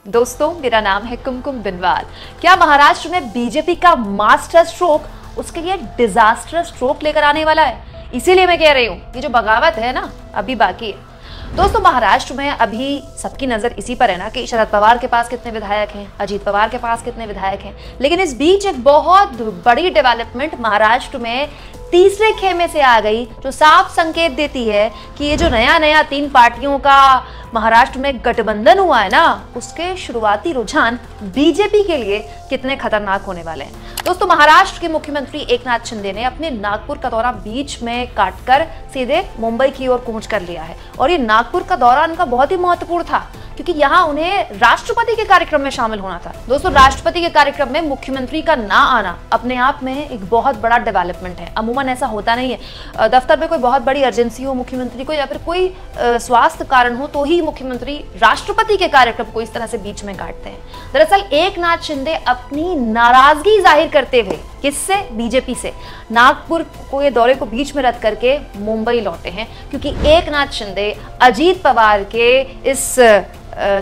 दोस्तों, मेरा नाम है कुमकुम बिनवाल। क्या महाराष्ट्र में बीजेपी का मास्टर स्ट्रोक उसके लिए डिजास्टर स्ट्रोक लेकर आने वाला है? इसीलिए मैं कह रही हूँ ये जो बगावत है ना, अभी बाकी है। दोस्तों, महाराष्ट्र में अभी सबकी नजर इसी पर है ना कि शरद पवार के पास कितने विधायक हैं, अजीत पवार के पास कितने विधायक हैं। लेकिन इस बीच एक बहुत बड़ी डेवलपमेंट महाराष्ट्र में तीसरे खेमे से आ गई, जो साफ संकेत देती है कि ये जो नया नया 3 पार्टियों का महाराष्ट्र में गठबंधन हुआ है ना, उसके शुरुआती रुझान बीजेपी के लिए कितने खतरनाक होने वाले हैं। दोस्तों, महाराष्ट्र के मुख्यमंत्री एकनाथ शिंदे ने अपने नागपुर का दौरा बीच में काटकर सीधे मुंबई की ओर कूच कर लिया है। और ये नागपुर का दौरा उनका बहुत ही महत्वपूर्ण था, क्योंकि यहाँ उन्हें राष्ट्रपति के कार्यक्रम में शामिल होना था। दोस्तों, राष्ट्रपति के कार्यक्रम में मुख्यमंत्री का ना आना अपने आप में एक बहुत बड़ा डेवलपमेंट है। अमूमन ऐसा होता नहीं है। दफ्तर में कोई बहुत बड़ी अर्जेंसी हो मुख्यमंत्री को, या फिर कोई स्वास्थ्य कारण हो, तो ही मुख्यमंत्री राष्ट्रपति के कार्यक्रम को इस तरह से बीच में काटते हैं। दरअसल एकनाथ शिंदे अपनी नाराजगी जाहिर करते हुए, किससे? बीजेपी से, नागपुर को ये दौरे को बीच में रद्द करके मुंबई लौटे हैं, क्योंकि एकनाथ शिंदे अजीत पवार के इस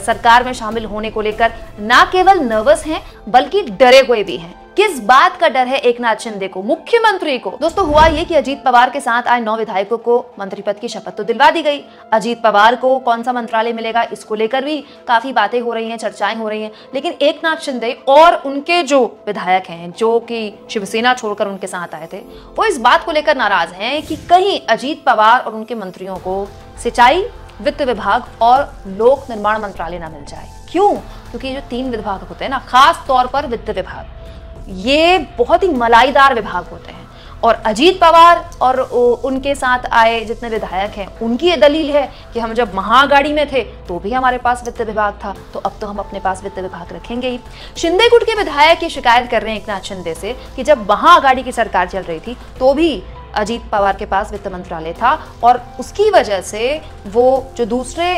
सरकार में शामिल होने को लेकर ना केवल नर्वस हैं, बल्कि डरे हुए भी हैं। किस बात का डर है एकनाथ शिंदे को, मुख्यमंत्री को? दोस्तों, हुआ ये कि अजीत पवार के साथ आए 9 विधायकों को मंत्री पद की शपथ तो दिलवा दी गई। अजीत पवार को कौन सा मंत्रालय मिलेगा, इसको लेकर भी काफी बातें हो रही हैं, चर्चाएं हो रही हैं। लेकिन एकनाथ शिंदे और उनके जो विधायक हैं, जो कि शिवसेना छोड़कर उनके साथ आए थे, वो इस बात को लेकर नाराज हैं कि कहीं अजीत पवार और उनके मंत्रियों को सिंचाई, वित्त विभाग और लोक निर्माण मंत्रालय ना मिल जाए। क्यों? क्योंकि जो 3 विभाग होते हैं ना, खास तौर पर वित्त विभाग, ये बहुत ही मलाईदार विभाग होते हैं। और अजीत पवार और उनके साथ आए जितने विधायक हैं, उनकी ये दलील है कि हम जब महाआघाड़ी में थे तो भी हमारे पास वित्त विभाग था, तो अब तो हम अपने पास वित्त विभाग रखेंगे ही। शिंदे गुट के विधायक ये शिकायत कर रहे हैं एकनाथ शिंदे से कि जब महाआघाड़ी की सरकार चल रही थी तो भी अजीत पवार के पास वित्त मंत्रालय था, और उसकी वजह से वो जो दूसरे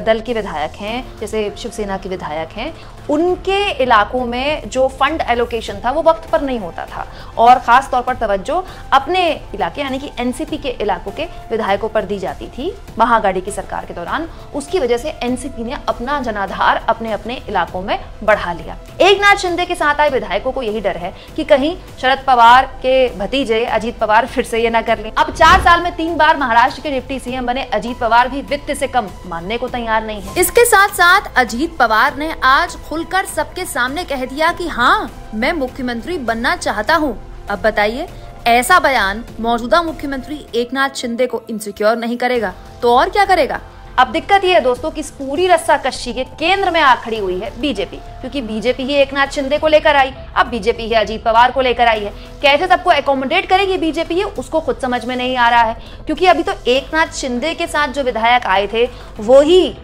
दल के विधायक हैं, जैसे शिवसेना के विधायक हैं, उनके इलाकों में जो फंड एलोकेशन था वो वक्त पर नहीं होता था, और खास तौर पर तवज्जो अपने इलाके यानी कि एनसीपी के इलाकों के विधायकों पर दी जाती थी महाआघाड़ी की सरकार के दौरान। उसकी वजह से एनसीपी ने अपना जनाधार अपने अपने इलाकों में बढ़ा लिया। एकनाथ शिंदे के साथ आए विधायकों को यही डर है कि कहीं शरद पवार के भतीजे अजीत पवार फिर से ये ना कर लें। अब 4 साल में 3 बार महाराष्ट्र के डिप्टी सीएम बने अजीत पवार भी वित्त से कम मानने को तैयार नहीं है। इसके साथ साथ अजीत पवार ने आज खुलकर सबके सामने कह दिया कि हाँ, मैं मुख्यमंत्री बनना चाहता हूँ। अब बताइए, ऐसा बयान मौजूदा मुख्यमंत्री एकनाथ शिंदे को इनसिक्योर नहीं करेगा तो और क्या करेगा? अब दिक्कत ये है दोस्तों कि इस पूरी रस्साकशी के केंद्र में आ खड़ी हुई है बीजेपी, क्योंकि बीजेपी ही एकनाथ शिंदे को लेकर आई, अब बीजेपी ही अजीत पवार को लेकर आई है। कैसे सबको एकोमोडेट करेगी बीजेपी, उसको खुद समझ में नहीं आ रहा है, क्योंकि अभी तो एकनाथ शिंदे के साथ जो विधायक आए थे वो ही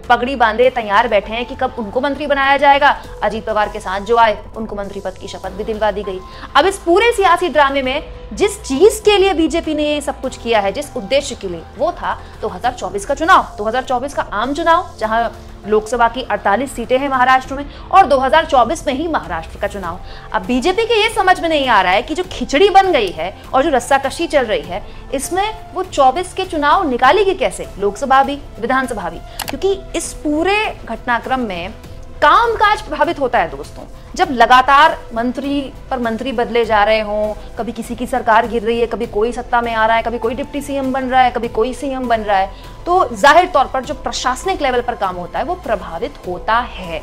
पगड़ी बांधे तैयार बैठे हैं कि कब उनको मंत्री बनाया जाएगा। अजीत पवार के साथ जो आए उनको मंत्री पद की शपथ भी दिलवा दी गई। अब इस पूरे सियासी ड्रामे में जिस चीज के लिए बीजेपी ने ये सब कुछ किया है, जिस उद्देश्य के लिए, वो था 2024 का चुनाव, 2024 का आम चुनाव, जहां लोकसभा की 48 सीटें हैं महाराष्ट्र में, और 2024 में ही महाराष्ट्र का चुनाव। अब बीजेपी के ये समझ में नहीं आ रहा है कि जो खिचड़ी बन गई है और जो रस्साकशी चल रही है, इसमें वो 24 के चुनाव निकालेगी कैसे, लोकसभा भी विधानसभा भी, क्योंकि इस पूरे घटनाक्रम में कामकाज प्रभावित होता है दोस्तों। जब लगातार मंत्री पर मंत्री बदले जा रहे हों, कभी किसी की सरकार गिर रही है, कभी कोई सत्ता में आ रहा है, कभी कोई डिप्टी सीएम बन रहा है, कभी कोई सीएम बन रहा है, तो जाहिर तौर पर जो प्रशासनिक लेवल पर काम होता है वो प्रभावित होता है।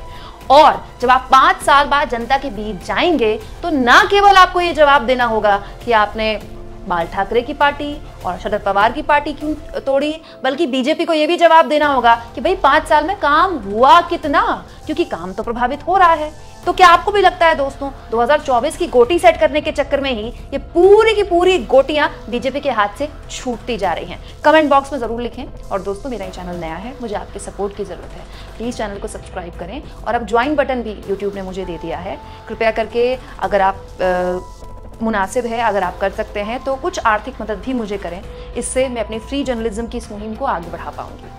और जब आप 5 साल बाद जनता के बीच जाएंगे तो ना केवल आपको ये जवाब देना होगा कि आपने बाल ठाकरे की पार्टी और शरद पवार की पार्टी क्यों तोड़ी, बल्कि बीजेपी को यह भी जवाब देना होगा कि भाई 5 साल में काम हुआ कितना, क्योंकि काम तो प्रभावित हो रहा है। तो क्या आपको भी लगता है दोस्तों 2024 की गोटी सेट करने के चक्कर में ही ये पूरी की पूरी गोटियां बीजेपी के हाथ से छूटती जा रही हैं? कमेंट बॉक्स में जरूर लिखें। और दोस्तों, मेरा ये चैनल नया है, मुझे आपके सपोर्ट की जरूरत है, प्लीज चैनल को सब्सक्राइब करें, और अब ज्वाइन बटन भी यूट्यूब ने मुझे दे दिया है। कृपया करके अगर आप मुनासिब है, अगर आप कर सकते हैं तो कुछ आर्थिक मदद भी मुझे करें, इससे मैं अपनी फ्री जर्नलिज्म की इस मुहिम को आगे बढ़ा पाऊंगी।